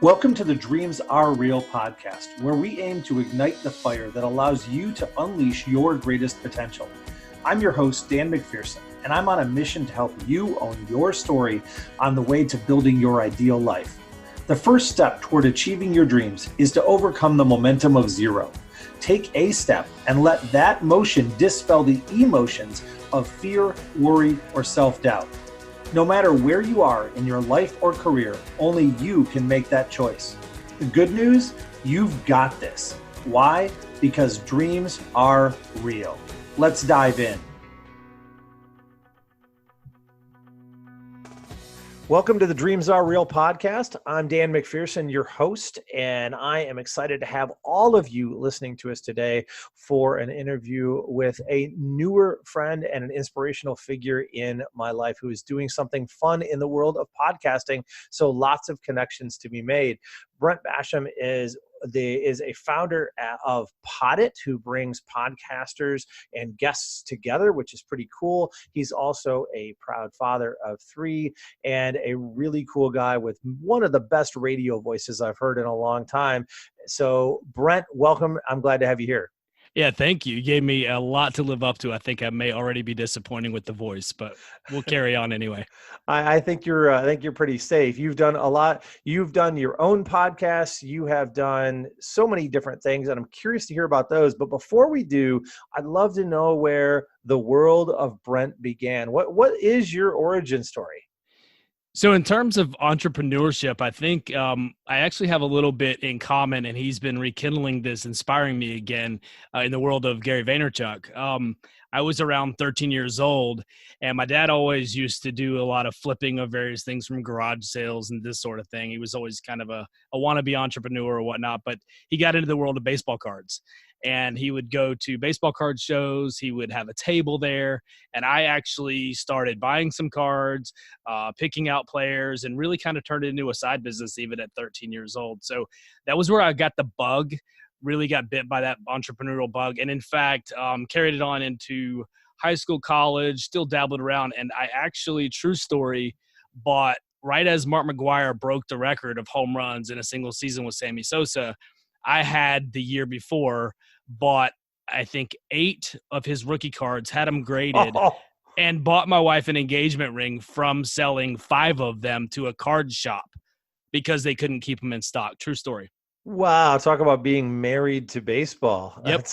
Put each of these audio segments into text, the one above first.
Welcome to the Dreams Are Real podcast, where we aim to ignite the fire that allows you to unleash your greatest potential. I'm your host, Dan McPherson, and I'm on a mission to help you own your story on the way to building your ideal life. The first step toward achieving your dreams is to overcome the momentum of zero. Take a step and let that motion dispel the emotions of fear, worry, or self-doubt. No matter where you are in your life or career, only you can make that choice. The good news, you've got this. Why? Because dreams are real. Let's dive in. Welcome to the Dreams Are Real podcast. I'm Dan McPherson, your host, and I am excited to have all of you listening to us today for an interview with a newer friend and an inspirational figure in my life who is doing something fun in the world of podcasting, so lots of connections to be made. Brent Basham is a founder of Poddit, who brings podcasters and guests together, which is pretty cool. He's also a proud father of 3 and a really cool guy with one of the best radio voices I've heard in a long time. So Brent, welcome. I'm glad to have you here. Yeah, thank you. You gave me a lot to live up to. I think I may already be disappointing with the voice, but we'll carry on anyway. I think you're pretty safe. You've done a lot. You've done your own podcasts. You have done so many different things, and I'm curious to hear about those. But before we do, I'd love to know where the world of Brent began. What is your origin story? So in terms of entrepreneurship, I think I actually have a little bit in common, and he's been rekindling this, inspiring me again in the world of Gary Vaynerchuk. I was around 13 years old, and my dad always used to do a lot of flipping of various things from garage sales and this sort of thing. He was always kind of a wannabe entrepreneur or whatnot, but he got into the world of baseball cards. And he would go to baseball card shows. He would have a table there. And I actually started buying some cards, picking out players, and really kind of turned it into a side business even at 13 years old. So that was where I got the bug, really got bit by that entrepreneurial bug. And in fact, carried it on into high school, college, still dabbled around. And I actually, true story, bought right as Mark McGwire broke the record of home runs in a single season with Sammy Sosa. I had the year before bought, I think, 8 of his rookie cards, had them graded, and bought my wife an engagement ring from selling 5 of them to a card shop because they couldn't keep them in stock. True story. Wow. Talk about being married to baseball. Yep.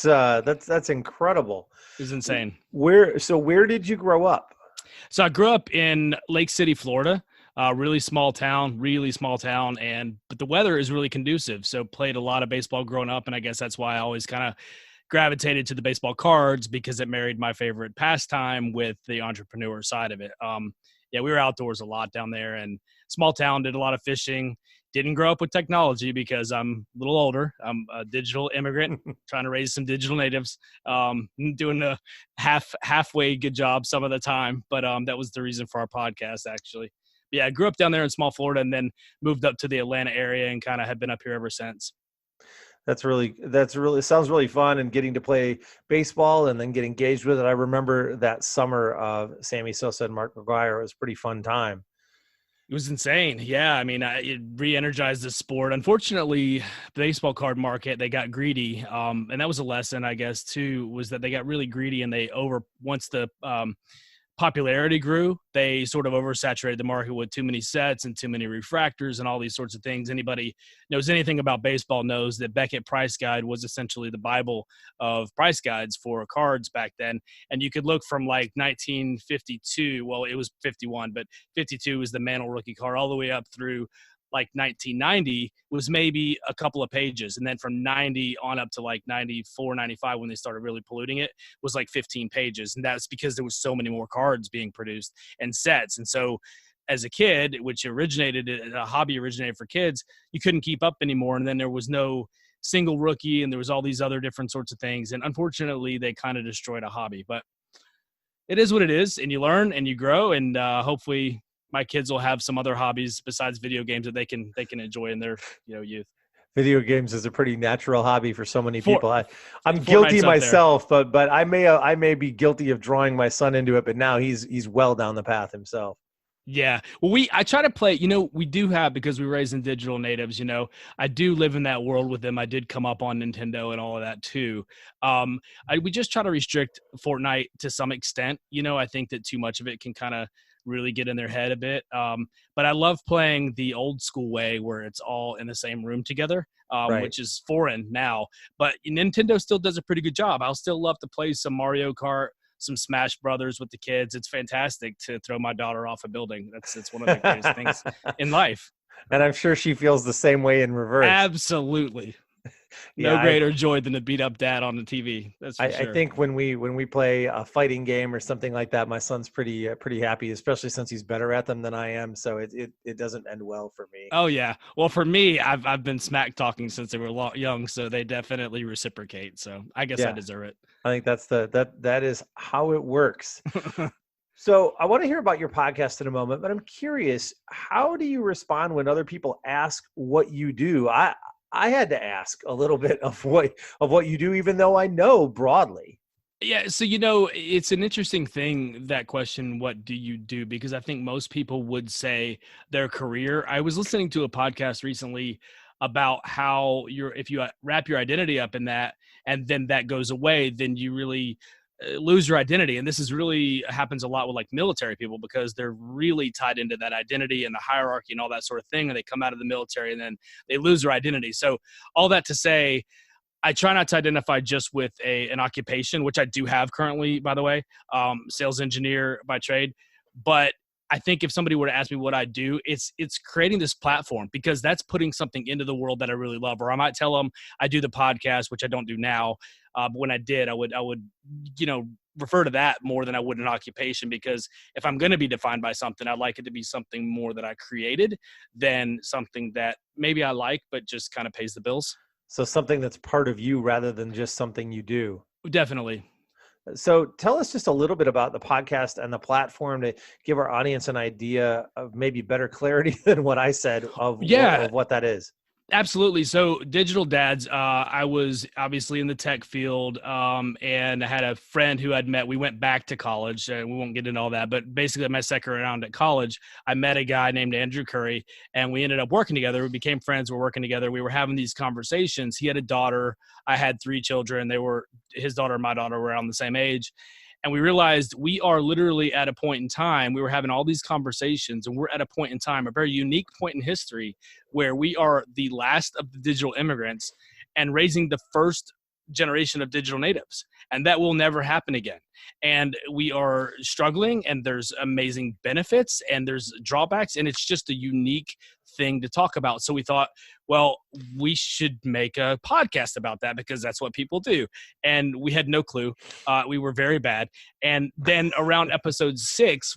That's incredible. It was insane. Where did you grow up? So I grew up in Lake City, Florida. Really small town, but the weather is really conducive. So played a lot of baseball growing up, and I guess that's why I always kind of gravitated to the baseball cards because it married my favorite pastime with the entrepreneur side of it. We were outdoors a lot down there, and small town, did a lot of fishing. Didn't grow up with technology because I'm a little older. I'm a digital immigrant trying to raise some digital natives, doing a halfway good job some of the time. But that was the reason for our podcast, actually. Yeah, I grew up down there in small Florida and then moved up to the Atlanta area and kind of have been up here ever since. That's really sounds really fun, and getting to play baseball and then get engaged with it. I remember that summer of Sammy Sosa and Mark McGwire. It was a pretty fun time. It was insane. Yeah, I mean, it re-energized the sport. Unfortunately, the baseball card market, they got greedy. And that was a lesson, I guess, too, was that they got really greedy and once the popularity grew, they sort of oversaturated the market with too many sets and too many refractors and all these sorts of things. Anybody knows anything about baseball knows that Beckett Price Guide was essentially the Bible of price guides for cards back then. And you could look from like 1952, well, it was 51, but 52 was the Mantle rookie card, all the way up through like 1990 was maybe a couple of pages. And then from 90 on up to like 94, 95, when they started really polluting it, was like 15 pages. And that's because there was so many more cards being produced and sets. And so as a kid, which a hobby originated for kids, you couldn't keep up anymore. And then there was no single rookie and there was all these other different sorts of things. And unfortunately, they kind of destroyed a hobby. But it is what it is. And you learn and you grow, and hopefully my kids will have some other hobbies besides video games that they can enjoy in their youth. Video games is a pretty natural hobby for so many people. I'm guilty myself, but I may be guilty of drawing my son into it. But now he's well down the path himself. Yeah. Well, I try to play, we do have, because we were raised in digital natives, I do live in that world with them. I did come up on Nintendo and all of that too. We just try to restrict Fortnite to some extent. I think that too much of it can kind of really get in their head a bit. But I love playing the old school way where it's all in the same room together, Right. which is foreign now. But Nintendo still does a pretty good job. I'll still love to play some Mario Kart, some Smash Brothers with the kids. It's fantastic to throw my daughter off a building. It's one of the greatest things in life. And I'm sure she feels the same way in reverse. Absolutely. No greater joy than to beat up dad on the TV. That's for sure. I think when we play a fighting game or something like that, my son's pretty happy, especially since he's better at them than I am. So it doesn't end well for me. Oh yeah. Well, for me, I've been smack talking since they were young, so they definitely reciprocate. So I guess I deserve it. I think that is how it works. So I want to hear about your podcast in a moment, but I'm curious, how do you respond when other people ask what you do? I had to ask a little bit of what you do, even though I know broadly. Yeah. So, it's an interesting thing, that question, what do you do? Because I think most people would say their career. I was listening to a podcast recently about how if you wrap your identity up in that and then that goes away, then you really lose your identity. And this is really happens a lot with like military people, because they're really tied into that identity and the hierarchy and all that sort of thing. And they come out of the military and then they lose their identity. So all that to say, I try not to identify just with an occupation, which I do have currently, by the way, sales engineer by trade. But I think if somebody were to ask me what I do, it's creating this platform, because that's putting something into the world that I really love. Or I might tell them I do the podcast, which I don't do now. But when I did, I would refer to that more than I would an occupation, because if I'm going to be defined by something, I'd like it to be something more that I created than something that maybe I like, but just kind of pays the bills. So something that's part of you rather than just something you do. Definitely. So tell us just a little bit about the podcast and the platform to give our audience an idea of maybe better clarity than what I said of what that is. Absolutely. So Digital Dads, I was obviously in the tech field, and I had a friend who I'd met. We went back to college. We won't get into all that, but basically my second round at college, I met a guy named Andrew Curry, and we ended up working together. We became friends. We're working together. We were having these conversations. He had a daughter. I had 3 children. His daughter and my daughter were around the same age. And we realized we are literally at a point in time, we were having all these conversations, and we're at a point in time, a very unique point in history, where we are the last of the digital immigrants and raising the first generation of digital natives. And that will never happen again. And we are struggling, and there's amazing benefits and there's drawbacks, and it's just a unique thing to talk about. So we thought, well, we should make a podcast about that, because that's what people do. And we had no clue. We were very bad. And then around episode 6,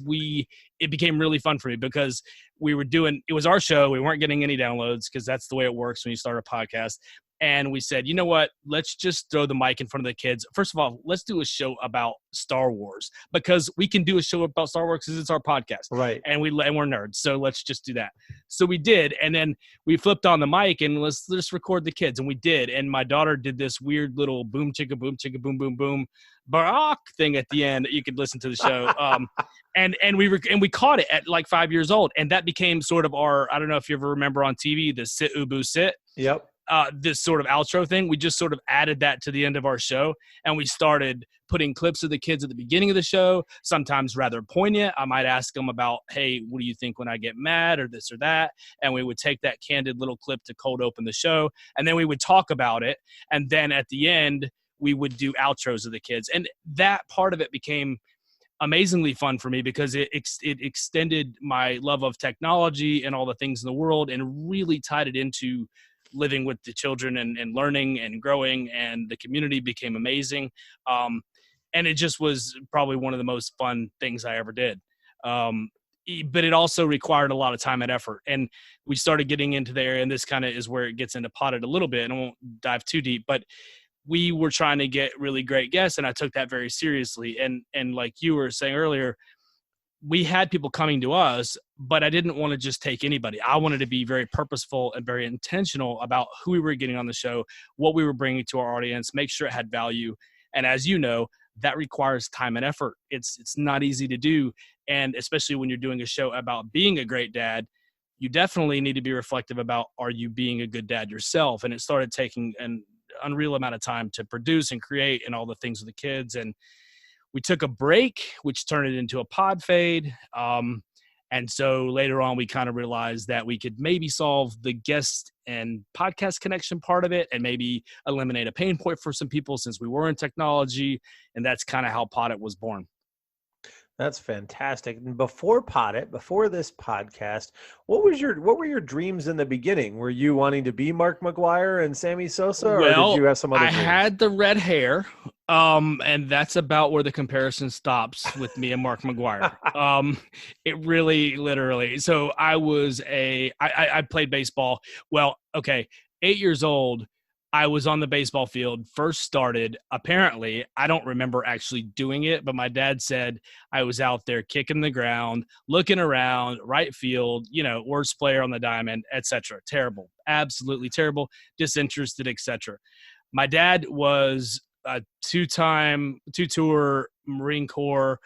it became really fun for me, because it was our show. We weren't getting any downloads, because that's the way it works when you start a podcast. And we said, you know what, let's just throw the mic in front of the kids. First of all, let's do a show about Star Wars, because we can do a show about Star Wars because it's our podcast. Right. And we're nerds. So let's just do that. So we did. And then we flipped on the mic and let's just record the kids. And we did. And my daughter did this weird little boom, chicka, boom, boom, boom, Barack thing at the end that you could listen to the show. And we caught it at like 5 years old. And that became sort of I don't know if you ever remember on TV, the sit, ubu, sit. Yep. This sort of outro thing. We just sort of added that to the end of our show, and we started putting clips of the kids at the beginning of the show, sometimes rather poignant. I might ask them about, hey, what do you think when I get mad, or this or that? And we would take that candid little clip to cold open the show, and then we would talk about it. And then at the end, we would do outros of the kids. And that part of it became amazingly fun for me, because it extended my love of technology and all the things in the world, and really tied it into living with the children and learning and growing, and the community became amazing. And it just was probably one of the most fun things I ever did. But it also required a lot of time and effort. And we started getting into there, and this kind of is where it gets into Poddit a little bit, and I won't dive too deep, but we were trying to get really great guests, and I took that very seriously. And like you were saying earlier, we had people coming to us, but I didn't want to just take anybody. I wanted to be very purposeful and very intentional about who we were getting on the show, what we were bringing to our audience, make sure it had value. And as you know, that requires time and effort. It's not easy to do. And especially when you're doing a show about being a great dad, you definitely need to be reflective about, are you being a good dad yourself? And it started taking an unreal amount of time to produce and create and all the things with the kids. And we took a break, which turned it into a pod fade. And so later on, we kind of realized that we could maybe solve the guest and podcast connection part of it and maybe eliminate a pain point for some people since we were in technology. And that's kind of how Poddit was born. That's fantastic. And before Poddit, before this podcast, what were your dreams in the beginning? Were you wanting to be Mark McGwire and Sammy Sosa, or did you have some other dreams? I had the red hair, and that's about where the comparison stops with me and Mark McGwire. It really, literally. So I played baseball. Well, okay, 8 years old. I was on the baseball field, first started. Apparently, I don't remember actually doing it, but my dad said I was out there kicking the ground, looking around, right field, worst player on the diamond, etc. Terrible, absolutely terrible, disinterested, etc. My dad was a two-tour Marine Corps,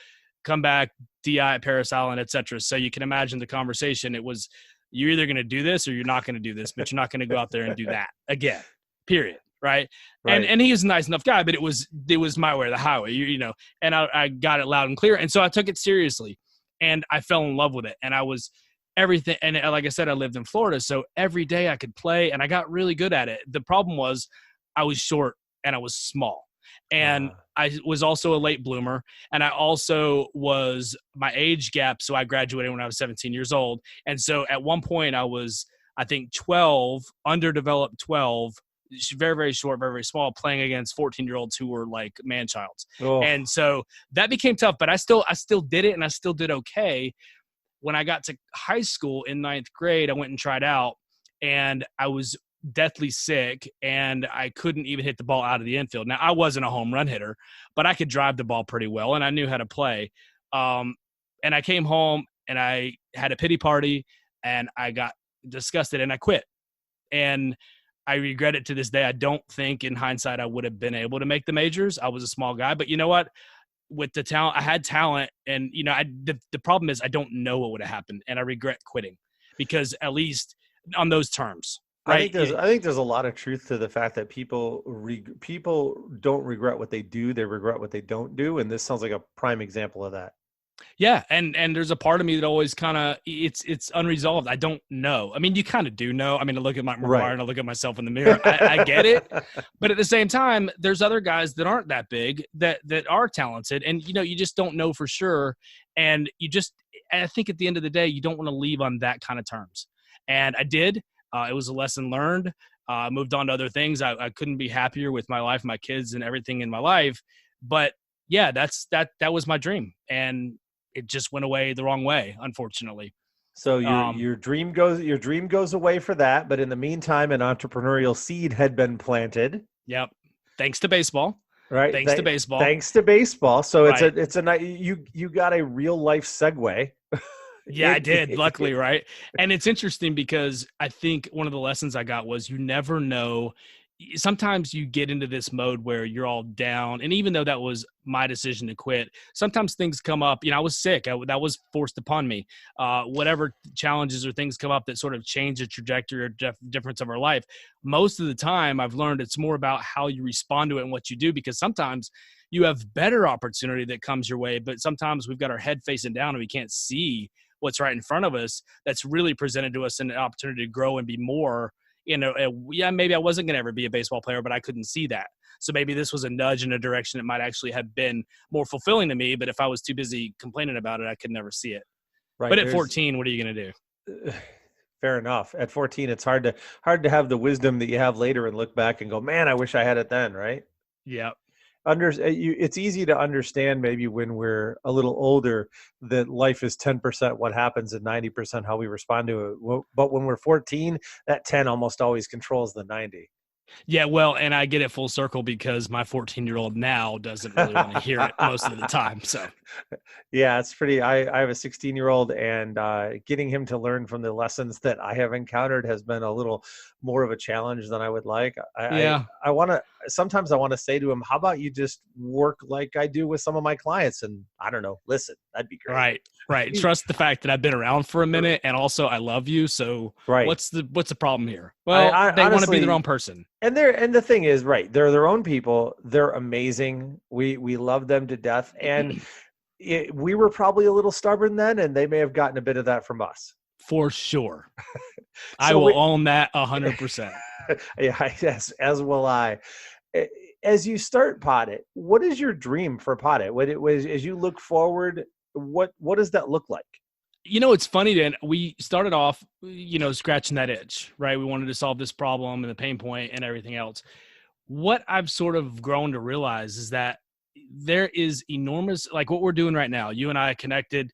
come back, DI at Paris Island, etc. So you can imagine the conversation. It was, you're either going to do this or you're not going to do this, but you're not going to go out there and do that again. Period. Right. And he was a nice enough guy, but it was my way or the highway, and I got it loud and clear. And so I took it seriously and I fell in love with it. And I was everything. And like I said, I lived in Florida. So every day I could play and I got really good at it. The problem was I was short and I was small. And I was also a late bloomer. And I also was my age gap. So I graduated when I was 17 years old. And so at one point I was, I think 12, underdeveloped 12, very, very short, very, very small, playing against 14-year-olds who were like man-childs. Oh. And so that became tough, but I still did it and I still did okay. When I got to high school in 9th grade, I went and tried out and I was deathly sick and I couldn't even hit the ball out of the infield. Now I wasn't a home run hitter, but I could drive the ball pretty well and I knew how to play. And I came home and I had a pity party and I got disgusted and I quit. And I regret it to this day. I don't think in hindsight I would have been able to make the majors. I was a small guy, but you know what? With the talent, I had talent, and the problem is I don't know what would have happened, and I regret quitting because at least on those terms. Right? I think there's a lot of truth to the fact that people don't regret what they do; they regret what they don't do, and this sounds like a prime example of that. Yeah, and there's a part of me that always kind of it's unresolved. I don't know. I mean, you kind of do know. I mean, I look at Mike McGwire and I look at myself in the mirror. I get it, but at the same time, there's other guys that aren't that big that are talented, and you just don't know for sure. And I think at the end of the day, you don't want to leave on that kind of terms. And I did. It was a lesson learned. I moved on to other things. I couldn't be happier with my life, my kids, and everything in my life. But yeah, that was my dream, and it just went away the wrong way, unfortunately. So your dream goes away for that, but in the meantime, an entrepreneurial seed had been planted. Yep, thanks to baseball. Right, thanks to baseball. So you got a real life segue. Yeah, I did. Luckily, right. And it's interesting because I think one of the lessons I got was you never know. Sometimes you get into this mode where you're all down. And even though that was my decision to quit, sometimes things come up. I was sick. That was forced upon me. Whatever challenges or things come up that sort of change the trajectory or difference of our life. Most of the time I've learned it's more about how you respond to it and what you do, because sometimes you have better opportunity that comes your way, but sometimes we've got our head facing down and we can't see what's right in front of us. That's really presented to us an opportunity to grow and be more. Maybe I wasn't going to ever be a baseball player, but I couldn't see that. So maybe this was a nudge in a direction that might actually have been more fulfilling to me. But if I was too busy complaining about it, I could never see it. Right. But at 14, what are you going to do? Fair enough. At 14, it's hard to have the wisdom that you have later and look back and go, man, I wish I had it then. Right. Yeah. It's easy to understand maybe when we're a little older that life is 10% what happens and 90% how we respond to it. But when we're 14, that 10 almost always controls the 90. Yeah, well, and I get it full circle because my 14-year-old now doesn't really want to hear it most of the time. So, yeah, it's pretty. I have a 16-year-old, and getting him to learn from the lessons that I have encountered has been a little more of a challenge than I would like. I want to. sometimes I want to say to him, how about you just work like I do with some of my clients? And I don't know, listen, that'd be great. Right. Trust the fact that I've been around for a minute, and also I love you. So right. what's the problem here? Well, they honestly want to be their own person. And the thing is, right, they're their own people. They're amazing. We love them to death. And we were probably a little stubborn then, and they may have gotten a bit of that from us. For sure. I will own that 100%. Yeah, yes, as will I. As you start Poddit, what is your dream for Poddit? As you look forward, what does that look like? It's funny, Dan. We started off, scratching that itch, right? We wanted to solve this problem and the pain point and everything else. What I've sort of grown to realize is that there is enormous, like what we're doing right now. You and I connected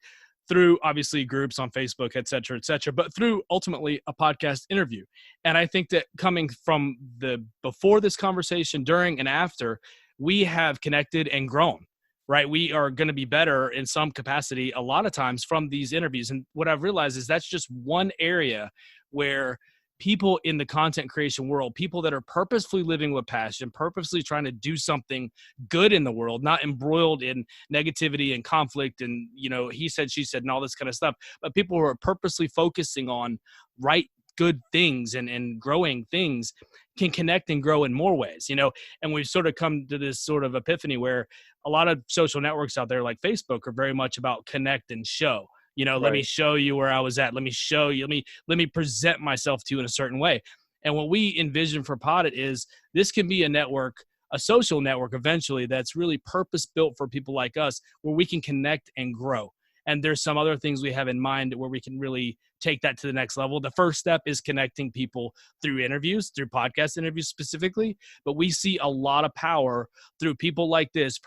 through obviously groups on Facebook, et cetera, but through ultimately a podcast interview. And I think that coming from the before this conversation, during and after, we have connected and grown, right? We are going to be better in some capacity a lot of times from these interviews. And what I've realized is that's just one area where people in the content creation world, people that are purposefully living with passion, purposely trying to do something good in the world, not embroiled in negativity and conflict and, he said, she said, and all this kind of stuff, but people who are purposely focusing on right, good things and growing things can connect and grow in more ways, and we've sort of come to this sort of epiphany where a lot of social networks out there like Facebook are very much about connect and show. Right. Let me show you where I was at. Let me show you. Let me present myself to you in a certain way. And what we envision for Poddit is this can be a network, a social network eventually that's really purpose built for people like us, where we can connect and grow. And there's some other things we have in mind where we can really take that to the next level. The first step is connecting people through interviews, through podcast interviews specifically. But we see a lot of power through people like this,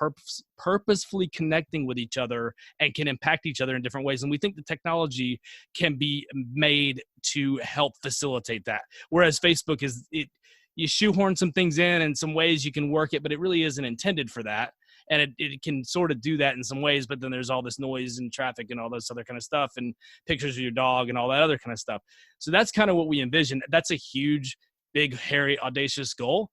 purposefully connecting with each other and can impact each other in different ways. And we think the technology can be made to help facilitate that. Whereas Facebook you shoehorn some things in some ways you can work it, but it really isn't intended for that. And it can sort of do that in some ways, but then there's all this noise and traffic and all this other kind of stuff and pictures of your dog and all that other kind of stuff. So that's kind of what we envision. That's a huge, big, hairy, audacious goal.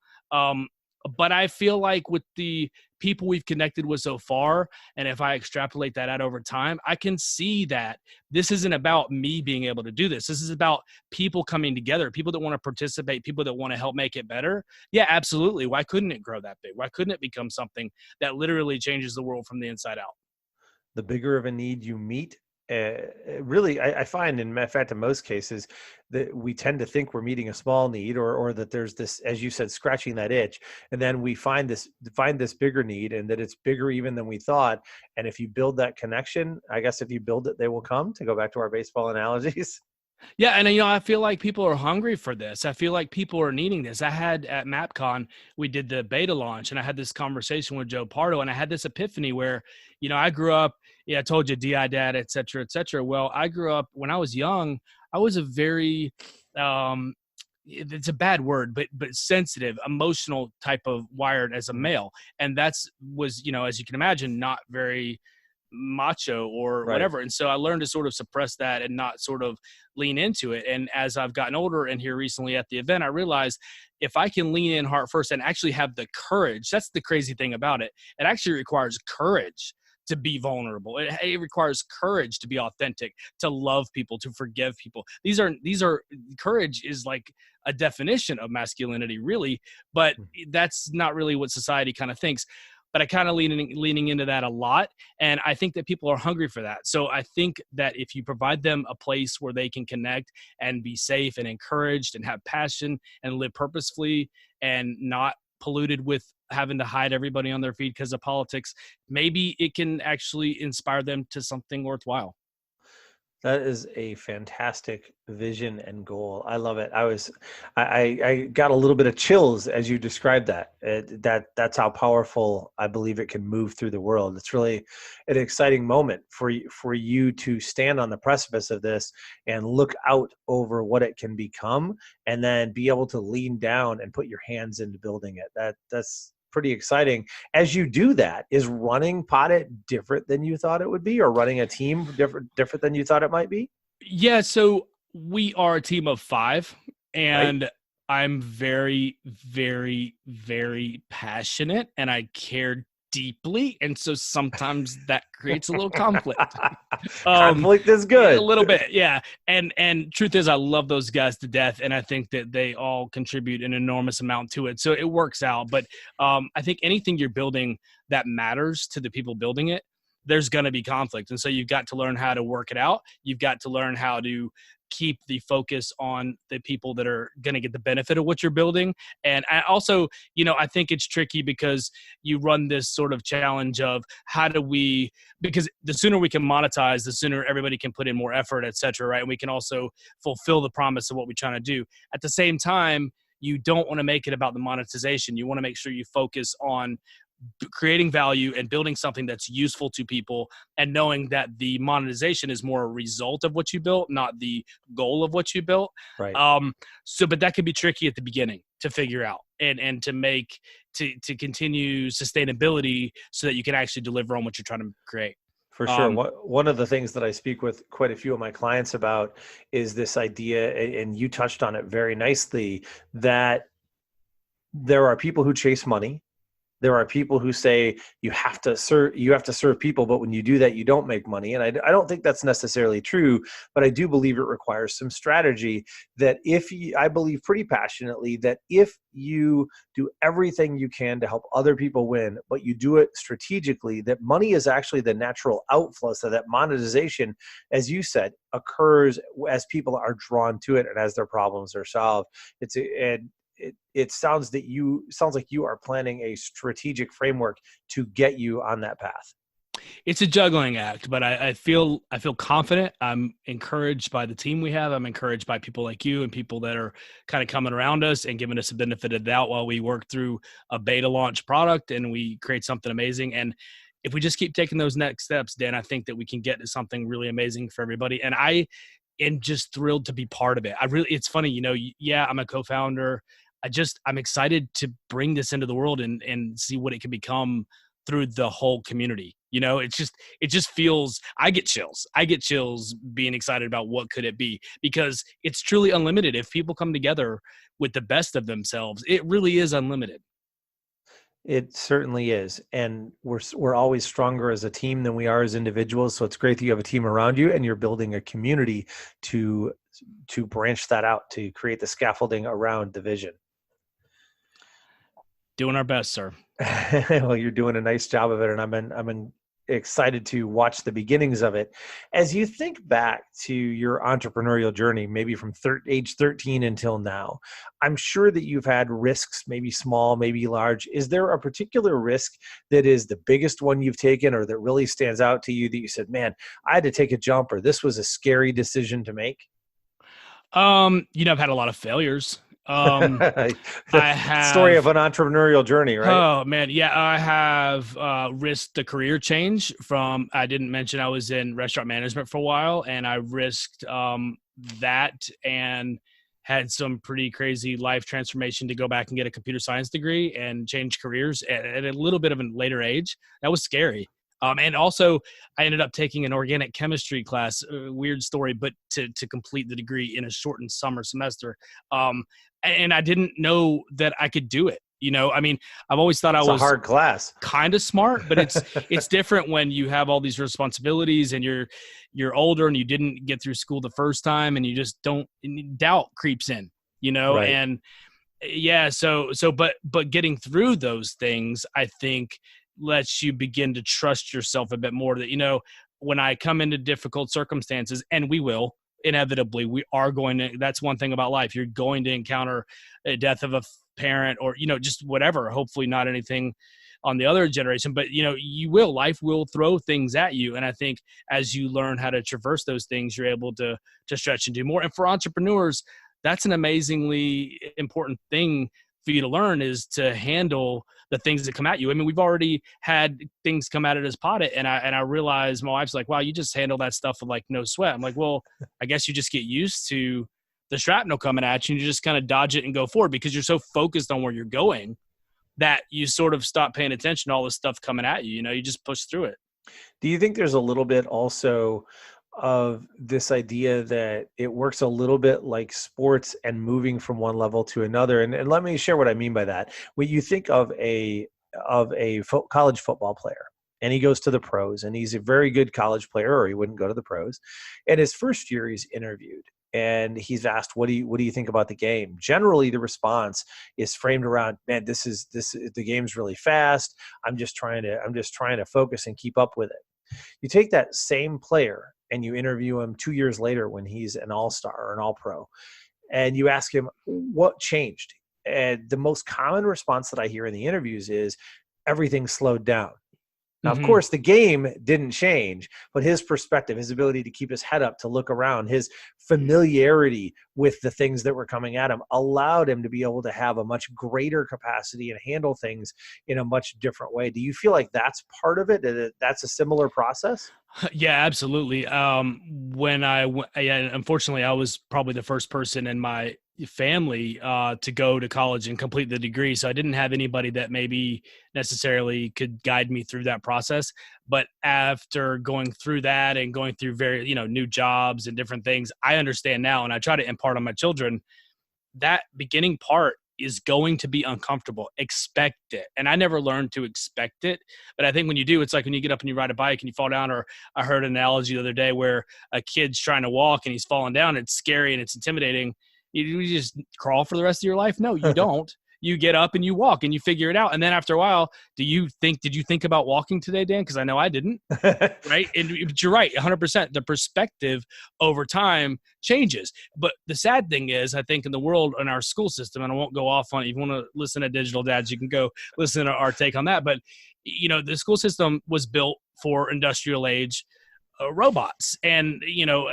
But I feel like with the people we've connected with so far, and if I extrapolate that out over time, I can see that this isn't about me being able to do this. This is about people coming together, people that want to participate, people that want to help make it better. Yeah, absolutely. Why couldn't it grow that big? Why couldn't it become something that literally changes the world from the inside out? The bigger of a need you meet, really, I find, in fact, in most cases, that we tend to think we're meeting a small need, or that there's this, as you said, scratching that itch, and then we find this bigger need, and that it's bigger even than we thought. And if you build that connection, I guess if you build it, they will come. To go back to our baseball analogies. Yeah, and I feel like people are hungry for this. I feel like people are needing this. I had at MapCon, we did the beta launch, and I had this conversation with Joe Pardo, and I had this epiphany where, I grew up, I told you, DI dad, et cetera, et cetera. Well, I grew up, when I was young, I was a very, it's a bad word, but sensitive, emotional type of wired as a male. And was, as you can imagine, not very macho or whatever. And so I learned to sort of suppress that and not sort of lean into it. And as I've gotten older and here recently at the event, I realized if I can lean in heart first and actually have the courage, that's the crazy thing about it. It actually requires courage to be vulnerable. It requires courage to be authentic, to love people, to forgive people. These are courage is like a definition of masculinity, really, but that's not really what society kind of thinks. But I kind of leaning into that a lot. And I think that people are hungry for that. So I think that if you provide them a place where they can connect and be safe and encouraged and have passion and live purposefully and not polluted with having to hide everybody on their feed because of politics, maybe it can actually inspire them to something worthwhile. That is a fantastic vision and goal. I love it. I got a little bit of chills as you described that. That's how powerful I believe it can move through the world. It's really an exciting moment for you to stand on the precipice of this and look out over what it can become, and then be able to lean down and put your hands into building it. That's pretty exciting. As you do that, is running Poddit different than you thought it would be, or running a team different than you thought it might be? Yeah, so we are a team of 5, and I'm very, very, very passionate and I care deeply. And so sometimes that creates a little conflict. Conflict is good. A little bit, yeah. And truth is, I love those guys to death, and I think that they all contribute an enormous amount to it. So it works out. But I think anything you're building that matters to the people building it, there's going to be conflict. And so you've got to learn how to work it out. You've got to learn how to keep the focus on the people that are going to get the benefit of what you're building. And I also, I think it's tricky because you run this sort of challenge of because the sooner we can monetize, the sooner everybody can put in more effort, et cetera, right? And we can also fulfill the promise of what we're trying to do. At the same time, you don't want to make it about the monetization. You want to make sure you focus on creating value and building something that's useful to people, and knowing that the monetization is more a result of what you built, not the goal of what you built. Right. But that can be tricky at the beginning to figure out and to continue sustainability so that you can actually deliver on what you're trying to create. For sure. One of the things that I speak with quite a few of my clients about is this idea, and you touched on it very nicely, that there are people who chase money. There are people who say you have to serve people, but when you do that, you don't make money. And I don't think that's necessarily true, but I do believe it requires some strategy. That I believe pretty passionately that if you do everything you can to help other people win, but you do it strategically, that money is actually the natural outflow. So that monetization, as you said, occurs as people are drawn to it and as their problems are solved. It sounds like you are planning a strategic framework to get you on that path. It's a juggling act, but I feel confident. I'm encouraged by the team we have. I'm encouraged by people like you and people that are kind of coming around us and giving us the benefit of the doubt while we work through a beta launch product and we create something amazing. And if we just keep taking those next steps, Dan, I think that we can get to something really amazing for everybody. And I am just thrilled to be part of it. It's funny, I'm a co-founder. I'm excited to bring this into the world and see what it can become through the whole community. It just feels, I get chills being excited about what could it be, because it's truly unlimited. If people come together with the best of themselves, it really is unlimited. It certainly is. And we're always stronger as a team than we are as individuals. So it's great that you have a team around you and you're building a community to branch that out, to create the scaffolding around the vision. Doing our best, sir. Well, you're doing a nice job of it, and I'm excited to watch the beginnings of it. As you think back to your entrepreneurial journey, maybe from age 13 until now, I'm sure that you've had risks, maybe small, maybe large. Is there a particular risk that is the biggest one you've taken, or that really stands out to you that you said, man, I had to take a jump, or this was a scary decision to make? I've had a lot of failures. I have story of an entrepreneurial journey, right? Oh man. Yeah. I have risked a career change I didn't mention I was in restaurant management for a while, and I risked that and had some pretty crazy life transformation to go back and get a computer science degree and change careers at a little bit of a later age. That was scary. And also, I ended up taking an organic chemistry class, weird story, but to complete the degree in a shortened summer semester. And I didn't know that I could do it. I've always thought it's I was a hard class, kind of smart, but it's different when you have all these responsibilities and you're older and you didn't get through school the first time, and you just don't, doubt creeps in, Right. And yeah, but getting through those things, I think, lets you begin to trust yourself a bit more, that, when I come into difficult circumstances, and we will, inevitably, we are going to, that's one thing about life. You're going to encounter a death of a parent or, just whatever, hopefully not anything on the other generation, but life will throw things at you. And I think as you learn how to traverse those things, you're able to stretch and do more. And for entrepreneurs, that's an amazingly important thing for you to learn, is to handle the things that come at you. We've already had things come at it as Poddit, and I realized, my wife's like, wow, you just handle that stuff with like no sweat. I'm like, well, I guess you just get used to the shrapnel coming at you and you just kind of dodge it and go forward, because you're so focused on where you're going that you sort of stop paying attention to all this stuff coming at you. You just push through it. Do you think there's a little bit also of this idea that it works a little bit like sports and moving from one level to another. And let me share what I mean by that. When you think of college football player, and he goes to the pros, and he's a very good college player, or he wouldn't go to the pros. And his first year, he's interviewed, and he's asked, "What do you think about the game?" Generally, the response is framed around, "Man, the game's really fast. I'm just trying to focus and keep up with it." You take that same player and you interview him 2 years later when he's an all-star or an all-pro, and you ask him what changed. And the most common response that I hear in the interviews is everything slowed down. Now, of course, the game didn't change, but his perspective, his ability to keep his head up, to look around, his familiarity with the things that were coming at him allowed him to be able to have a much greater capacity and handle things in a much different way. Do you feel like that's part of it? That that's a similar process? Yeah, absolutely. Unfortunately, I was probably the first person in my family to go to college and complete the degree. So I didn't have anybody that maybe necessarily could guide me through that process. But after going through that and going through new jobs and different things, I understand now, and I try to impart on my children that beginning part is going to be uncomfortable. Expect it. And I never learned to expect it. But I think when you do, it's like when you get up and you ride a bike and you fall down, or I heard an analogy the other day where a kid's trying to walk and he's falling down. It's scary and it's intimidating. You just crawl for the rest of your life? No, you don't. You get up and you walk and you figure it out. And then after a while, did you think about walking today, Dan? Because I know I didn't. Right. But you're right. 100%. The perspective over time changes. But the sad thing is, I think in the world, in our school system, and I won't go off on it. If you want to listen to Digital Dads, you can go listen to our take on that. But, the school system was built for industrial age robots, and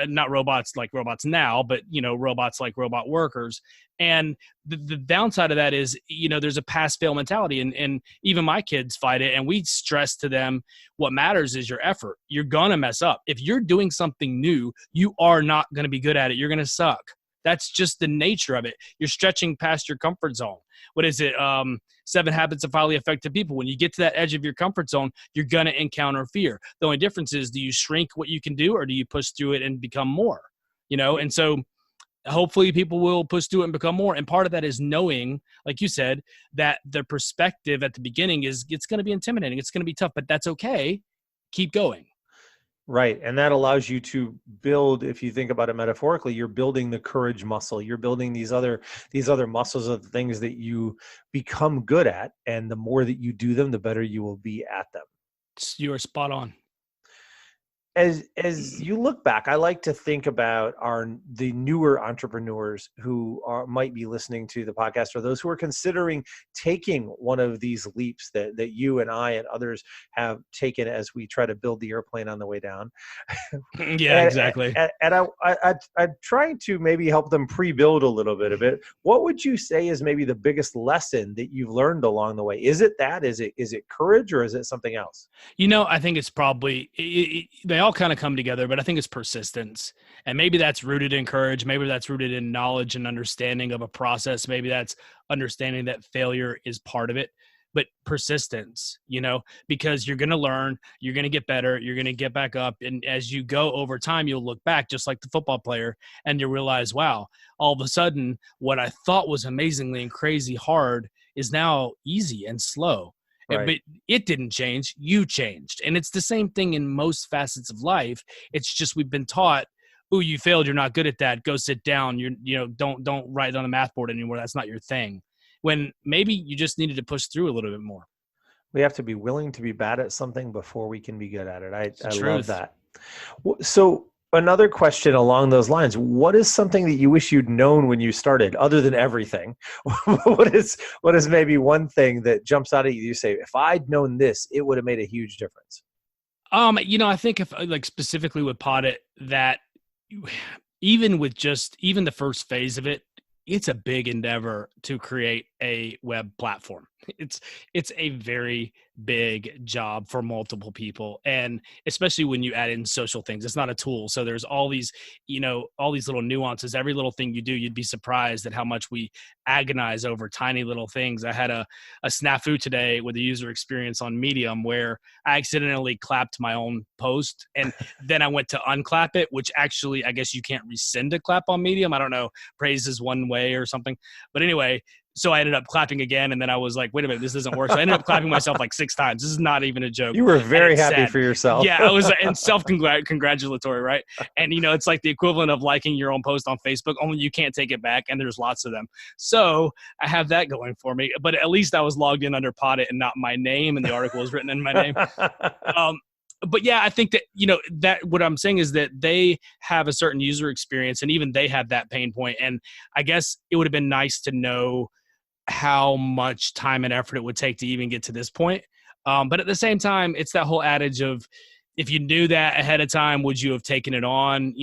not robots like robots now, but robots like robot workers. And the downside of that is there's a pass fail mentality, and even my kids fight it, and we stress to them what matters is your effort. You're gonna mess up. If you're doing something new, you are not gonna be good at it. You're gonna suck. That's just the nature of it. You're stretching past your comfort zone. What is it? 7 Habits of Highly Effective People. When you get to that edge of your comfort zone, you're going to encounter fear. The only difference is, do you shrink what you can do, or do you push through it and become more? And so hopefully people will push through it and become more. And part of that is knowing, like you said, that the perspective at the beginning is it's going to be intimidating. It's going to be tough, but that's okay. Keep going. Right. And that allows you to build, if you think about it metaphorically, you're building the courage muscle. You're building these other muscles of things that you become good at. And the more that you do them, the better you will be at them. You are spot on. As you look back, I like to think about the newer entrepreneurs who might be listening to the podcast, or those who are considering taking one of these leaps that you and I and others have taken as we try to build the airplane on the way down. Yeah, exactly. And I'm trying to maybe help them pre-build a little bit of it. What would you say is maybe the biggest lesson that you've learned along the way? Is it that? Is it courage, or is it something else? I think it's probably they all kind of come together, but I think it's persistence. And maybe that's rooted in courage. Maybe that's rooted in knowledge and understanding of a process. Maybe that's understanding that failure is part of it, but persistence, because you're going to learn, you're going to get better, you're going to get back up. And as you go over time, you'll look back just like the football player, and you realize, wow, all of a sudden what I thought was amazingly and crazy hard is now easy and slow. Right. But it didn't change. You changed. And it's the same thing in most facets of life. It's just we've been taught, "Ooh, you failed. You're not good at that. Go sit down. Don't write on the math board anymore. That's not your thing." When maybe you just needed to push through a little bit more. We have to be willing to be bad at something before we can be good at it. I love that. So another question along those lines, what is something that you wish you'd known when you started, other than everything? What is maybe one thing that jumps out at you? You say, if I'd known this, it would have made a huge difference. I think if specifically with Poddit, that even the first phase of it, it's a big endeavor to create a web platform. It's a very big job for multiple people, and especially when you add in social things. It's not a tool, so there's all these, all these little nuances. Every little thing you do, you'd be surprised at how much we agonize over tiny little things. I had a snafu today with the user experience on Medium where I accidentally clapped my own post, and then I went to unclap it, which actually I guess you can't rescind a clap on Medium. I don't know, praise is one way or something, but anyway. So I ended up clapping again, and then I was like, wait a minute, this doesn't work. So I ended up clapping myself like 6 times. This is not even a joke. You were very happy for yourself. Yeah, I was and self-congratulatory, right? And, it's like the equivalent of liking your own post on Facebook, only you can't take it back, and there's lots of them. So I have that going for me. But at least I was logged in under Poddit and not my name, and the article was written in my name. But yeah, I think that, that what I'm saying is that they have a certain user experience, and even they have that pain point. And I guess it would have been nice to know how much time and effort it would take to even get to this point. But at the same time, it's that whole adage of, if you knew that ahead of time, would you have taken it on?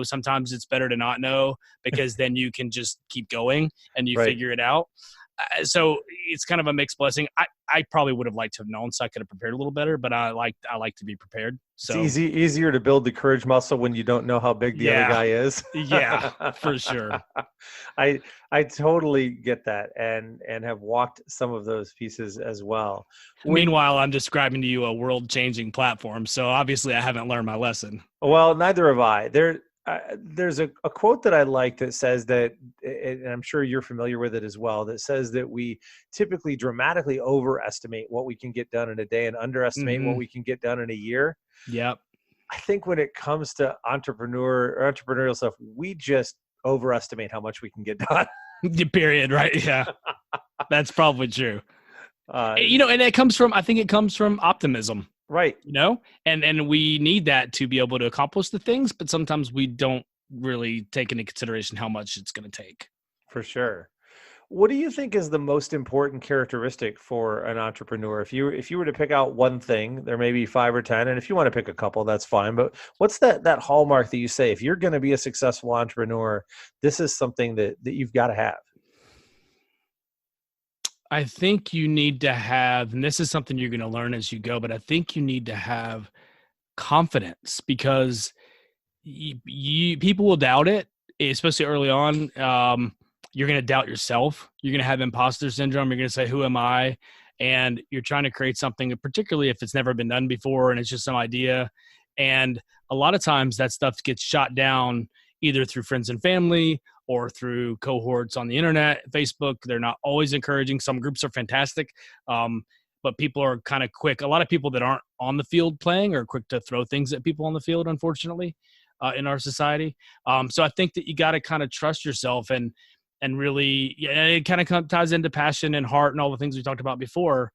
Sometimes it's better to not know, because then you can just keep going and you figure it out. So it's kind of a mixed blessing. I probably would have liked to have known, so I could have prepared a little better, but I like to be prepared. So it's easier to build the courage muscle when you don't know how big the other guy is. Yeah, for sure. I totally get that, and have walked some of those pieces as well. Meanwhile, I'm describing to you a world-changing platform, so obviously I haven't learned my lesson. Well, neither have I. There's a quote that I like that says that, and I'm sure you're familiar with it as well, that says that we typically dramatically overestimate what we can get done in a day and underestimate what we can get done in a year. Yep. I think when it comes to entrepreneurial stuff, we just overestimate how much we can get done. Period. Right. Yeah. That's probably true. And it comes from optimism. Right. And we need that to be able to accomplish the things, but sometimes we don't really take into consideration how much it's going to take. For sure. What do you think is the most important characteristic for an entrepreneur? If you were to pick out one thing, there may be 5 or 10, and if you want to pick a couple, that's fine. But what's that hallmark that you say, if you're going to be a successful entrepreneur, this is something that you've got to have? I think you need to have, and this is something you're going to learn as you go, but I think you need to have confidence, because people will doubt it, especially early on. You're going to doubt yourself. You're going to have imposter syndrome. You're going to say, who am I? And you're trying to create something, particularly if it's never been done before and it's just some idea. And a lot of times that stuff gets shot down either through friends and family or through cohorts on the internet, Facebook. They're not always encouraging. Some groups are fantastic, but people are kind of quick. A lot of people that aren't on the field playing are quick to throw things at people on the field, unfortunately, in our society. So I think that you got to kind of trust yourself and really, it kind of ties into passion and heart and all the things we talked about before,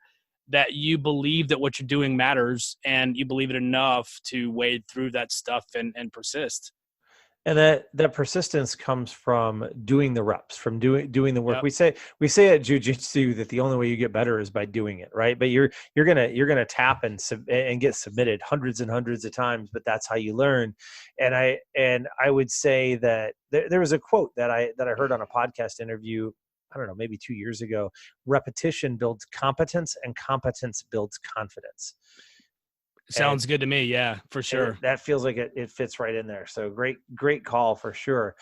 that you believe that what you're doing matters and you believe it enough to wade through that stuff and persist. And that persistence comes from doing the reps, from doing the work. Yep. We say at jiu-jitsu that the only way you get better is by doing it, right? But you're gonna tap and get submitted hundreds and hundreds of times, but that's how you learn. And I would say that there was a quote that I heard on a podcast interview, I don't know, maybe 2 years ago. Repetition builds competence, and competence builds confidence. Sounds good to me. Yeah, for sure. That feels like it fits right in there. So great call for sure.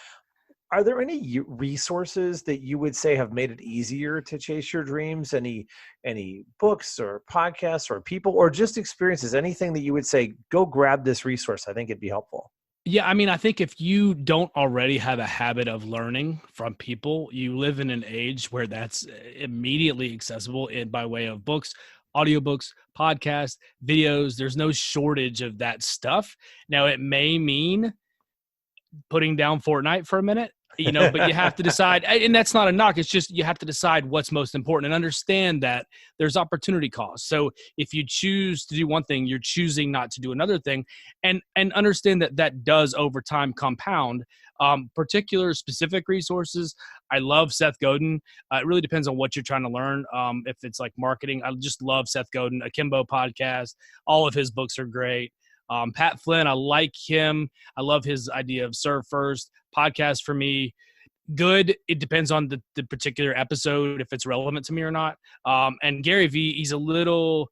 Are there any resources that you would say have made it easier to chase your dreams? Any books or podcasts or people or just experiences, anything that you would say, go grab this resource? I think it'd be helpful. Yeah, I mean, I think if you don't already have a habit of learning from people, you live in an age where that's immediately accessible by way of books, audiobooks, podcasts, videos. There's no shortage of that stuff. Now, it may mean putting down Fortnite for a minute, but you have to decide, and that's not a knock. It's just, you have to decide what's most important and understand that there's opportunity costs. So if you choose to do one thing, you're choosing not to do another thing, and understand that does over time compound. Particular specific resources, I love Seth Godin. It really depends on what you're trying to learn. If it's like marketing, I just love Seth Godin, Akimbo podcast. All of his books are great. Pat Flynn, I like him. I love his idea of serve first. Podcast for me, good. It depends on the particular episode, if it's relevant to me or not. And Gary Vee, he's a little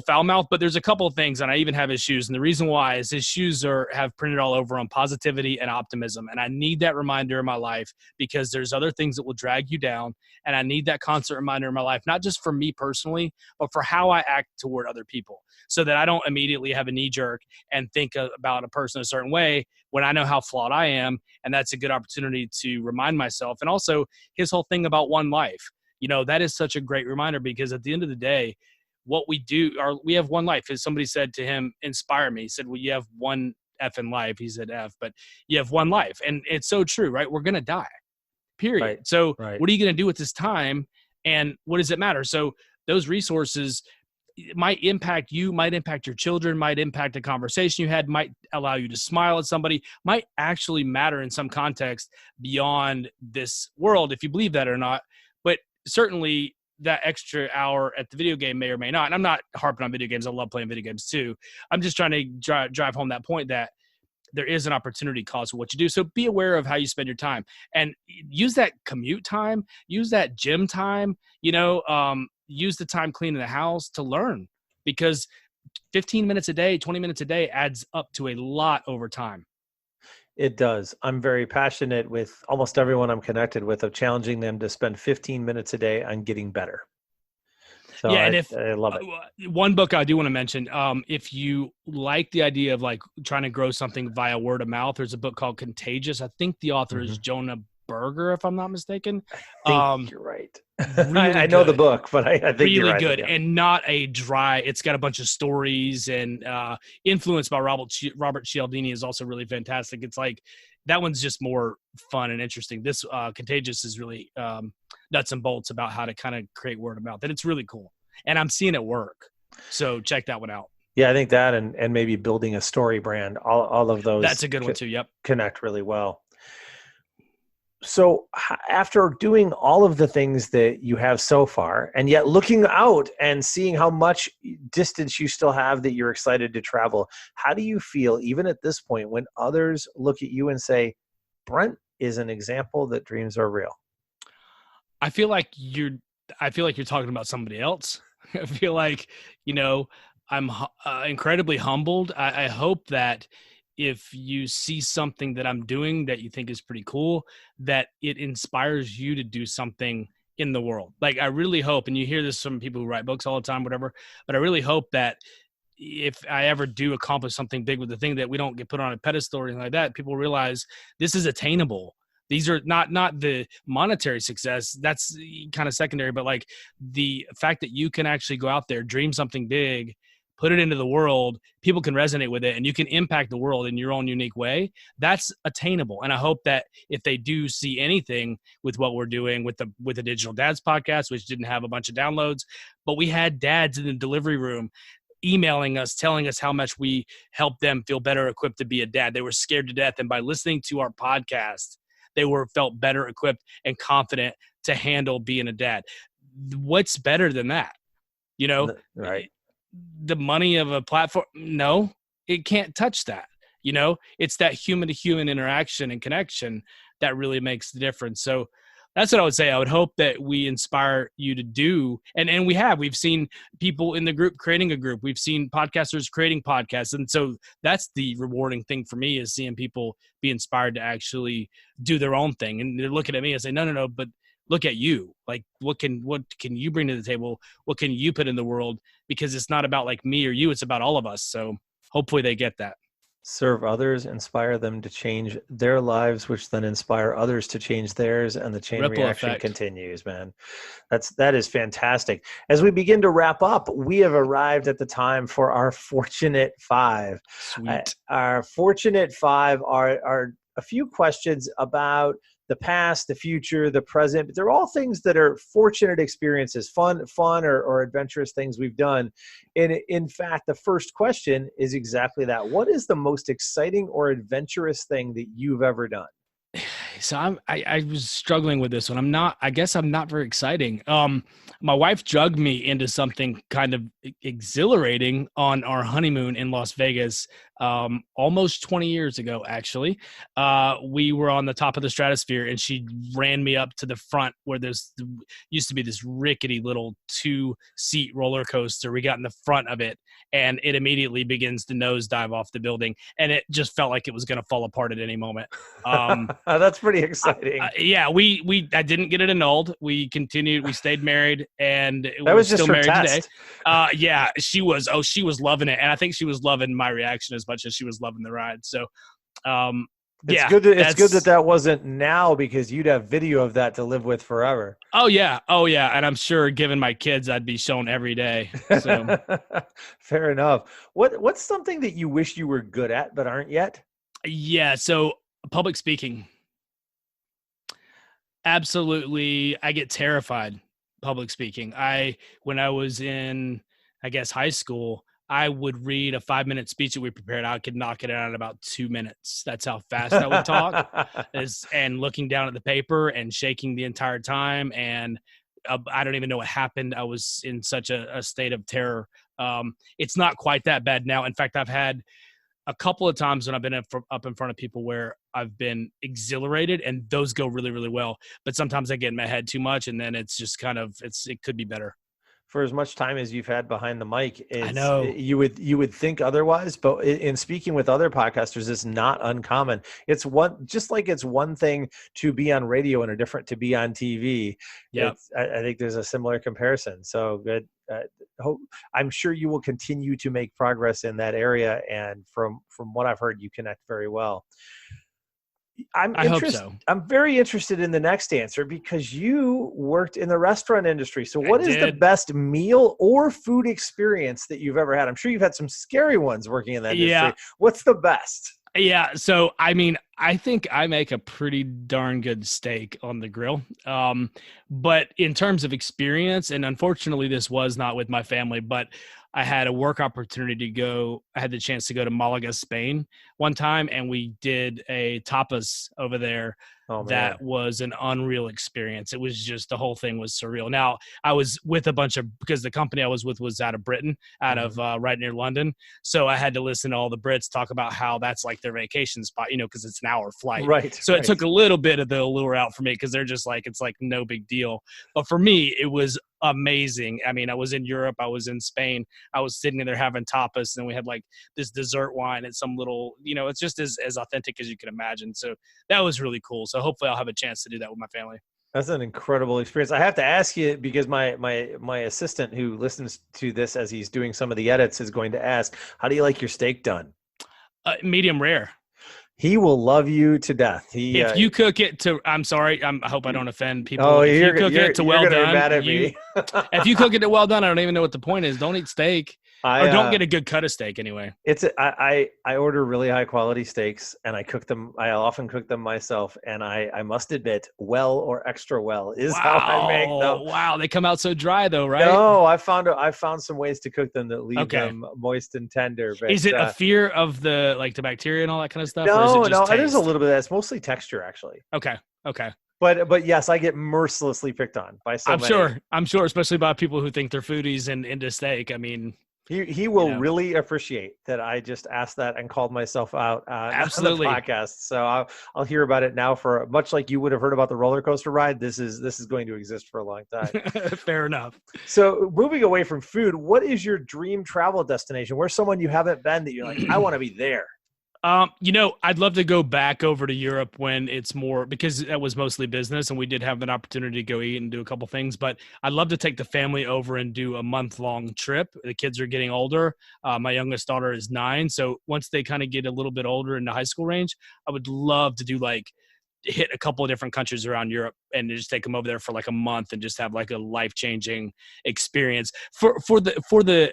foul-mouthed, but there's a couple of things, and I even have his shoes. And the reason why is his shoes have printed all over on positivity and optimism. And I need that reminder in my life because there's other things that will drag you down. And I need that constant reminder in my life, not just for me personally, but for how I act toward other people, so that I don't immediately have a knee jerk and think about a person a certain way when I know how flawed I am. And that's a good opportunity to remind myself. And also his whole thing about one life, that is such a great reminder, because at the end of the day, what we do we have one life. As somebody said to him, inspire me. He said, well, you have one F in life. He said F, but you have one life. And it's so true, right? We're going to die, period. Right. So Right. What are you going to do with this time? And what does it matter? So those resources might impact you, might impact your children, might impact a conversation you had, might allow you to smile at somebody, might actually matter in some context beyond this world, if you believe that or not. But certainly that extra hour at the video game may or may not. And I'm not harping on video games. I love playing video games too. I'm just trying to drive home that point that there is an opportunity cost for what you do. So be aware of how you spend your time, and use that commute time, use that gym time, use the time cleaning the house to learn, because 15 minutes a day, 20 minutes a day adds up to a lot over time. It does. I'm very passionate with almost everyone I'm connected with of challenging them to spend 15 minutes a day on getting better. So yeah, I love it. One book I do want to mention, if you like the idea of like trying to grow something via word of mouth, there's a book called Contagious. I think the author is Jonah Berger, if I'm not mistaken. I think you're right. Really I know the book, but I think really you're right. good, Yeah. and not a dry. It's got a bunch of stories, and influenced by Robert Cialdini is also really fantastic. It's like that one's just more fun and interesting. This Contagious is really nuts and bolts about how to kind of create word of mouth, and it's really cool. And I'm seeing it work, so check that one out. Yeah, I think that and maybe building a story brand, all of those. That's a good one too. Yep, connect really well. So after doing all of the things that you have so far, and yet looking out and seeing how much distance you still have that you're excited to travel, how do you feel even at this point when others look at you and say, Brent is an example that dreams are real? I feel like you're talking about somebody else. I feel like, I'm incredibly humbled. I hope that if you see something that I'm doing that you think is pretty cool, that it inspires you to do something in the world. Like, I really hope, and you hear this from people who write books all the time, whatever, but I really hope that if I ever do accomplish something big with the thing, that we don't get put on a pedestal or anything like that, people realize this is attainable. These are not the monetary success. That's kind of secondary, but like the fact that you can actually go out there, dream something big, put it into the world, people can resonate with it, and you can impact the world in your own unique way. That's attainable. And I hope that if they do see anything with what we're doing with the Digital Dads podcast, which didn't have a bunch of downloads, but we had dads in the delivery room emailing us, telling us how much we helped them feel better equipped to be a dad. They were scared to death. And by listening to our podcast, they felt better equipped and confident to handle being a dad. What's better than that? Right. The money of a platform, no, it can't touch that. It's that human to human interaction and connection that really makes the difference. So that's what I would say. I would hope that we inspire you to do, and we've seen people in the group creating a group. We've seen podcasters creating podcasts. And so that's the rewarding thing for me, is seeing people be inspired to actually do their own thing. And they're looking at me and say, no, but look at you. Like, what can you bring to the table? What can you put in the world? Because it's not about like me or you, it's about all of us. So hopefully they get that. Serve others, inspire them to change their lives, which then inspire others to change theirs, and the chain Ripple reaction effect continues, man. That is fantastic. As we begin to wrap up, we have arrived at the time for our Fortunate Five. Sweet. Our Fortunate Five are a few questions about the past, the future, the present, but they're all things that are fortunate experiences, fun or adventurous things we've done. And in fact, the first question is exactly that. What is the most exciting or adventurous thing that you've ever done? So I was struggling with this one. I guess I'm not very exciting. My wife drugged me into something kind of exhilarating on our honeymoon in Las Vegas almost 20 years ago, actually. We were on the top of the stratosphere, and she ran me up to the front where there's used to be this rickety little 2-seat roller coaster. We got in the front of it, and it immediately begins to nosedive off the building, and it just felt like it was going to fall apart at any moment. That's pretty exciting. Yeah, I didn't get it annulled. We continued. We stayed married, and that was just still married test. today. Yeah, she was loving it, and I think she was loving my reaction as much as she was loving the ride. So, it's good that wasn't now, because you'd have video of that to live with forever. Oh yeah, and I'm sure, given my kids, I'd be shown every day. So. Fair enough. What's something that you wish you were good at but aren't yet? Yeah, so public speaking. Absolutely, I get terrified public speaking. When I was in, I guess, high school, I would read a 5-minute speech that we prepared. I could knock it out in about 2 minutes. That's how fast I would talk. And looking down at the paper and shaking the entire time. And I don't even know what happened. I was in such a state of terror. It's not quite that bad now. In fact, I've had a couple of times when I've been up in front of people where I've been exhilarated, and those go really, really well. But sometimes I get in my head too much, and then it's just it could be better. For as much time as you've had behind the mic, I know you would think otherwise, but in speaking with other podcasters, it's not uncommon. It's one thing to be on radio and a different to be on TV. Yeah, I think there's a similar comparison. So good. I'm sure you will continue to make progress in that area, and from what I've heard, you connect very well. I hope so. I'm very interested in the next answer, because you worked in the restaurant industry. So what is the best meal or food experience that you've ever had? I'm sure you've had some scary ones working in that industry. Yeah. What's the best? Yeah. So, I mean, I think I make a pretty darn good steak on the grill. But in terms of experience, and unfortunately this was not with my family, but I had a work opportunity I had the chance to go to Malaga, Spain one time, and we did a tapas over there. Oh, that was an unreal experience. It was just, the whole thing was surreal. Now, I was with because the company I was with was out of Britain, of right near London. So I had to listen to all the Brits talk about how that's like their vacation spot, because it's an hour flight. Right. So it took a little bit of the allure out for me, because they're just like, it's like no big deal. But for me, it was amazing. I mean, I was in Europe, I was in Spain, I was sitting there having tapas, and we had like this dessert wine at some little, it's just as authentic as you can imagine. So that was really cool. So hopefully I'll have a chance to do that with my family. That's an incredible experience. I have to ask you, because my assistant who listens to this as he's doing some of the edits is going to ask, how do you like your steak done? Medium rare. He will love you to death. If you cook it to, I'm sorry, I hope I don't offend people. Oh, if you cook it to well done, mad at me. If you cook it to well done, I don't even know what the point is. Don't eat steak. Or don't get a good cut of steak anyway. I order really high quality steaks, and I cook them. I often cook them myself, and I must admit, well or extra well is how I make them. Wow, they come out so dry though, right? No, I found some ways to cook them that leave them moist and tender. But, is it a fear of the bacteria and all that kind of stuff? No, or is it just it is a little bit of that. It's mostly texture, actually. Okay. But yes, I get mercilessly picked on by so many. I'm sure, especially by people who think they're foodies and into steak. I mean, he will really appreciate that I just asked that and called myself out absolutely on the podcast. So I'll hear about it now, for much like you would have heard about the roller coaster ride. This is going to exist for a long time. Fair enough. So moving away from food, what is your dream travel destination? Where's someone you haven't been that you're like, I want to be there? I'd love to go back over to Europe when it's more, because that was mostly business and we did have an opportunity to go eat and do a couple things, but I'd love to take the family over and do a month-long trip. The kids are getting older. My youngest daughter is 9. So once they kind of get a little bit older in the high school range, I would love to do hit a couple of different countries around Europe and just take them over there for like a month and just have like a life-changing experience for the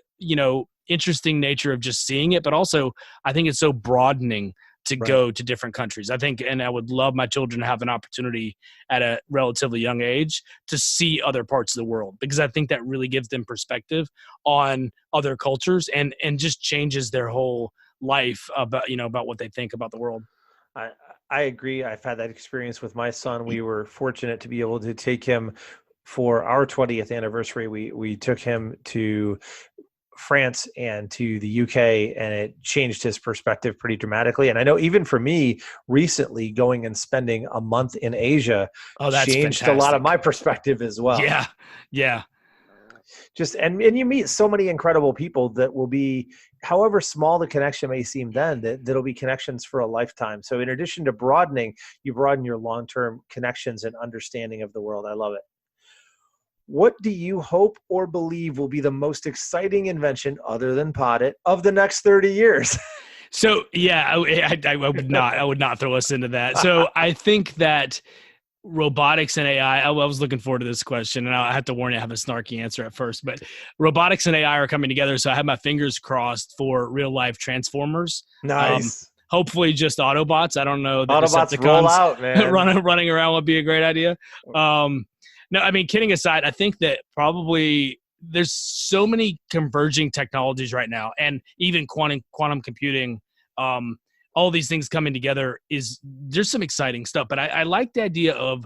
interesting nature of just seeing it. But also I think it's so broadening to go to different countries. I think, and I would love my children to have an opportunity at a relatively young age to see other parts of the world, because I think that really gives them perspective on other cultures and just changes their whole life about what they think about the world. I agree. I've had that experience with my son. We were fortunate to be able to take him for our 20th anniversary. We took him to France and to the UK, and it changed his perspective pretty dramatically. And I know even for me, recently going and spending a month in Asia that's changed fantastic. a lot of my perspective as well. Yeah. Just and you meet so many incredible people that will be, however small the connection may seem then, that'll be connections for a lifetime. So in addition to broadening, you broaden your long-term connections and understanding of the world. I love it. What do you hope or believe will be the most exciting invention, other than Poddit, of the next 30 years? So yeah, I would not throw us into that. So I think that robotics and AI, I was looking forward to this question, and I have to warn you, I have a snarky answer at first, but robotics and AI are coming together. So I have my fingers crossed for real life Transformers. Nice. Hopefully just Autobots. I don't know. The Autobots roll out, man. running around would be a great idea. No, I mean, kidding aside, I think that probably there's so many converging technologies right now, and even quantum computing, all these things coming together there's some exciting stuff. But I like the idea of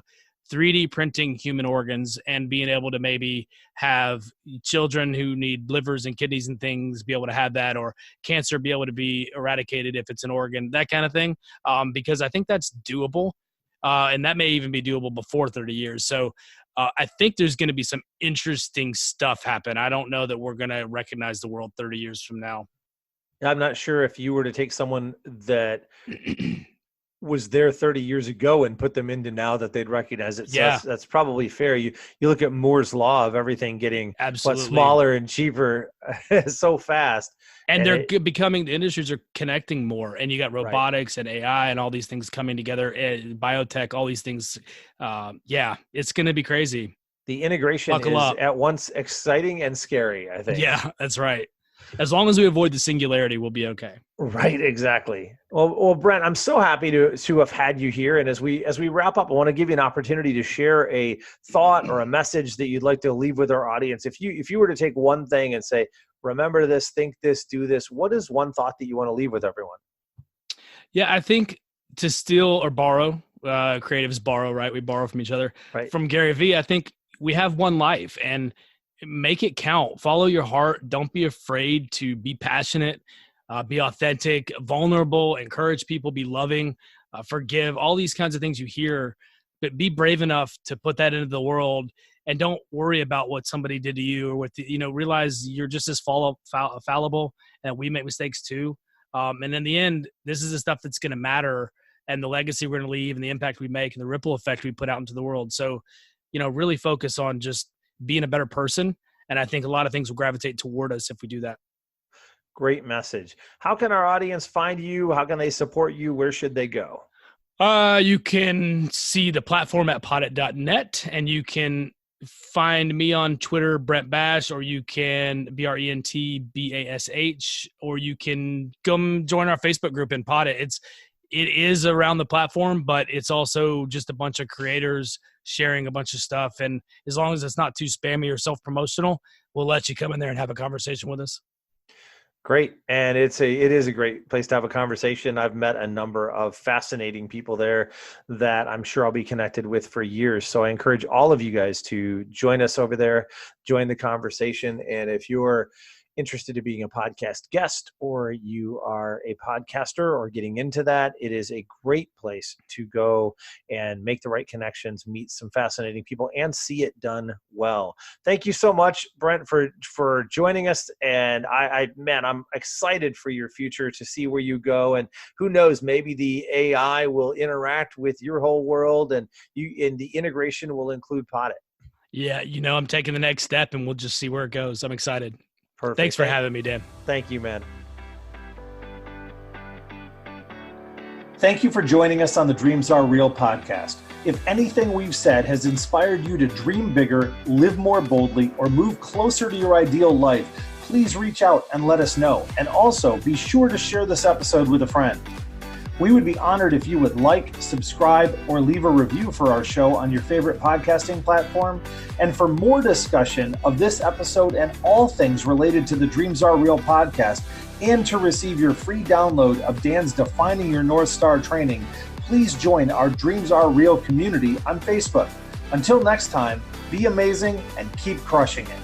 3D printing human organs and being able to maybe have children who need livers and kidneys and things be able to have that, or cancer be able to be eradicated if it's an organ, that kind of thing. Because I think that's doable. And that may even be doable before 30 years. So I think there's going to be some interesting stuff happen. I don't know that we're going to recognize the world 30 years from now. I'm not sure if you were to take someone that was there 30 years ago and put them into now that they'd recognize it. So that's probably fair. You look at Moore's law of everything getting smaller and cheaper so fast. And they're becoming, the industries are connecting more, and you got robotics and AI and all these things coming together, biotech, all these things. It's going to be crazy. The integration is at once exciting and scary, I think. Yeah, that's right. As long as we avoid the singularity, we'll be okay. Right, exactly. Well, Brent, I'm so happy to have had you here. And as we wrap up, I want to give you an opportunity to share a thought or a message that you'd like to leave with our audience. If you were to take one thing and say, remember this, think this, do this, what is one thought that you want to leave with everyone? Yeah, I think to steal or borrow, creatives borrow, right? We borrow from each other. Right. From Gary Vee, I think we have one life, and make it count. Follow your heart. Don't be afraid to be passionate, be authentic, vulnerable, encourage people, be loving, forgive, all these kinds of things you hear, but be brave enough to put that into the world, and don't worry about what somebody did to you, or realize you're just as fallible, and we make mistakes too. And in the end, this is the stuff that's going to matter, and the legacy we're going to leave, and the impact we make, and the ripple effect we put out into the world. So, really focus on just being a better person. And I think a lot of things will gravitate toward us if we do that. Great message. How can our audience find you? How can they support you? Where should they go? You can see the platform at poddit.net, and you can find me on Twitter, Brent Bash, or you can BrentBash, or you can come join our Facebook group in Poddit. It is around the platform, but it's also just a bunch of creators sharing a bunch of stuff. And as long as it's not too spammy or self-promotional, we'll let you come in there and have a conversation with us. Great. And it is a great place to have a conversation. I've met a number of fascinating people there that I'm sure I'll be connected with for years. So I encourage all of you guys to join us over there, join the conversation. And if you're interested in being a podcast guest, or you are a podcaster or getting into that, it is a great place to go and make the right connections, meet some fascinating people, and see it done well. Thank you so much, Brent, for joining us. And I'm excited for your future to see where you go. And who knows, maybe the AI will interact with your whole world, and the integration will include Poddit. Yeah, I'm taking the next step, and we'll just see where it goes. I'm excited. Perfect. Thanks for having me, Dan. Thank you, man. Thank you for joining us on the Dreams Are Real podcast. If anything we've said has inspired you to dream bigger, live more boldly, or move closer to your ideal life, please reach out and let us know. And also be sure to share this episode with a friend. We would be honored if you would like, subscribe, or leave a review for our show on your favorite podcasting platform. And for more discussion of this episode and all things related to the Dreams Are Real podcast, and to receive your free download of Dan's Defining Your North Star training, please join our Dreams Are Real community on Facebook. Until next time, be amazing and keep crushing it.